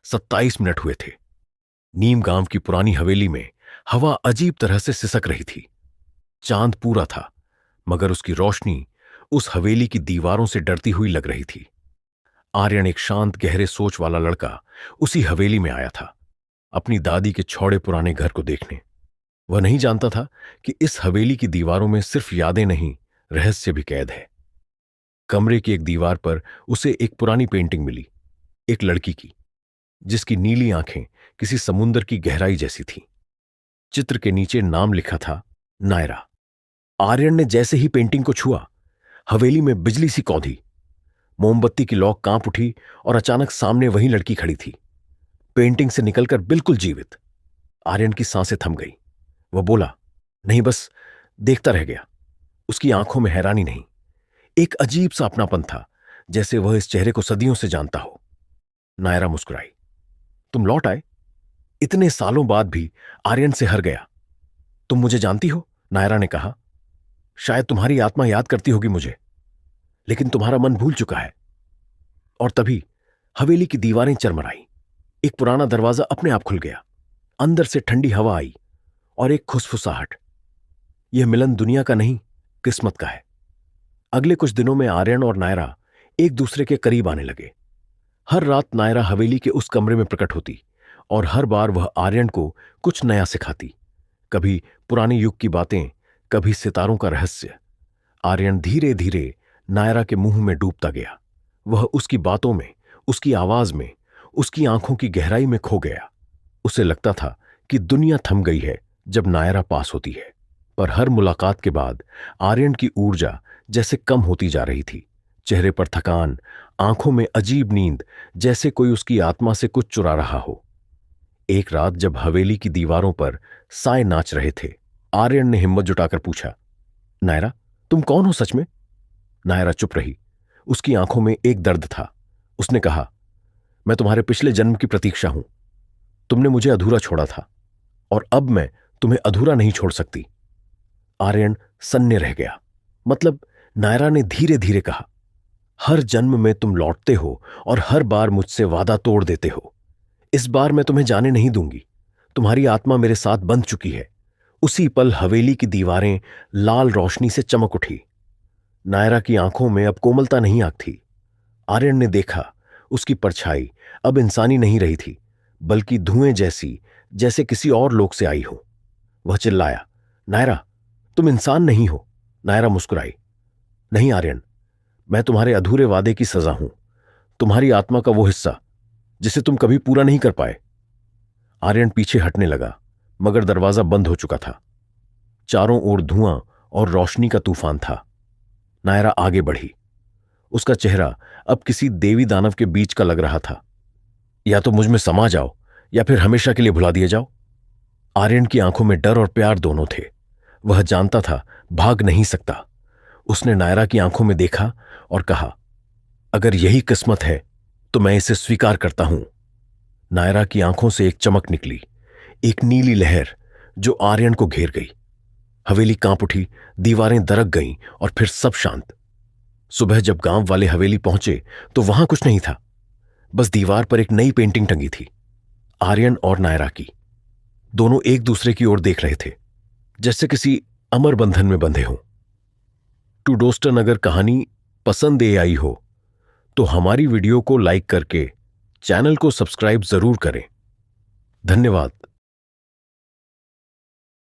27 minute हुए थे। नीम गांव की पुरानी हवेली में हवा अजीब तरह से सिसक रही थी। चांद पूरा था, मगर उसकी रोशनी उस हवेली की दीवारों से डरती हुई लग रही थी। आर्यन, एक शांत गहरे सोच वाला लड़का, उसी हवेली में आया था, अपनी दादी के छौड़े पुराने घर को देखने। वह नहीं जानता था कि इस हवेली की दीवारों में सिर्फ यादें नहीं, रहस्य भी कैद है। कमरे की एक दीवार पर उसे एक पुरानी पेंटिंग मिली, एक लड़की की, जिसकी नीली आंखें किसी समुंदर की गहराई जैसी थीं। चित्र के नीचे नाम लिखा था, नायरा। आर्यन ने जैसे ही पेंटिंग को छुआ, हवेली में बिजली सी कौंधी। मोमबत्ती की लौ कांप उठी और अचानक सामने वही लड़की खड़ी थी, पेंटिंग से निकलकर बिल्कुल जीवित। आर्यन की सांसें थम गई। वह बोला, नहीं, बस देखता रह गया। उसकी आंखों में हैरानी नहीं, एक अजीब सा अपनापन था, जैसे वह इस चेहरे को सदियों से जानता हो। नायरा मुस्कुराई। तुम लौट आए? इतने सालों बाद भी आर्यन से हर गया। तुम मुझे जानती हो? नायरा ने कहा। शायद तुम्हारी आत्मा याद करती होगी मुझे, लेकिन तुम्हारा मन भूल चुका है। और तभी हवेली की दीवारें चरमराई। एक पुराना दरवाजा अपने आप खुल गया। अंदर से ठंडी हवा आई और एक खुसफुसाहट। यह मिलन दुनिया का नहीं, किस्मत का है। अगले कुछ दिनों में आर्यन और नायरा एक दूसरे के करीब आने लगे। हर रात नायरा हवेली के उस कमरे में प्रकट होती और हर बार वह आर्यन को कुछ नया सिखाती। कभी पुराने युग की बातें, कभी सितारों का रहस्य। आर्यन धीरे धीरे नायरा के मुंह में डूबता गया। वह उसकी बातों में, उसकी आवाज में, उसकी आंखों की गहराई में खो गया। उसे लगता था कि दुनिया थम गई है जब नायरा पास होती है। पर हर मुलाकात के बाद आर्यन की ऊर्जा जैसे कम होती जा रही थी। चेहरे पर थकान, आंखों में अजीब नींद, जैसे कोई उसकी आत्मा से कुछ चुरा रहा हो। एक रात जब हवेली की दीवारों पर साए नाच रहे थे, आर्यन ने हिम्मत जुटाकर पूछा, नायरा, तुम कौन हो सच में? नायरा चुप रही। उसकी आंखों में एक दर्द था। उसने कहा, मैं तुम्हारे पिछले जन्म की प्रतीक्षा हूं। तुमने मुझे अधूरा छोड़ा था और अब मैं तुम्हें अधूरा नहीं छोड़ सकती। आर्यन सन्ने रह गया। मतलब? नायरा ने धीरे धीरे कहा, हर जन्म में तुम लौटते हो और हर बार मुझसे वादा तोड़ देते हो। इस बार मैं तुम्हें जाने नहीं दूंगी। तुम्हारी आत्मा मेरे साथ बंध चुकी है। उसी पल हवेली की दीवारें लाल रोशनी से चमक उठी। नायरा की आंखों में अब कोमलता नहीं आग थी। आर्यन ने देखा, उसकी परछाई अब इंसानी नहीं रही थी, बल्कि धुएं जैसी, जैसे किसी और लोक से आई हो। वह चिल्लाया, नायरा, तुम इंसान नहीं हो। नायरा मुस्कुराई। नहीं आर्यन, मैं तुम्हारे अधूरे वादे की सजा हूं, तुम्हारी आत्मा का वो हिस्सा जिसे तुम कभी पूरा नहीं कर पाए। आर्यन पीछे हटने लगा, मगर दरवाजा बंद हो चुका था। चारों ओर धुआं और रोशनी का तूफान था। नायरा आगे बढ़ी। उसका चेहरा अब किसी देवी दानव के बीच का लग रहा था। या तो मुझ में समा जाओ या फिर हमेशा के लिए भुला दिए जाओ। आर्यन की आंखों में डर और प्यार दोनों थे। वह जानता था भाग नहीं सकता। उसने नायरा की आंखों में देखा और कहा, अगर यही किस्मत है तो मैं इसे स्वीकार करता हूं। नायरा की आंखों से एक चमक निकली, एक नीली लहर जो आर्यन को घेर गई। हवेली कांप उठी, दीवारें दरक गईं और फिर सब शांत। सुबह जब गांव वाले हवेली पहुंचे तो वहां कुछ नहीं था, बस दीवार पर एक नई पेंटिंग टंगी थी, आर्यन और नायरा की। दोनों एक दूसरे की ओर देख रहे थे, जैसे किसी अमर बंधन में बंधे हों। टू डोस्टन अगर कहानी पसंद आई हो तो हमारी वीडियो को लाइक करके चैनल को सब्सक्राइब जरूर करें। धन्यवाद।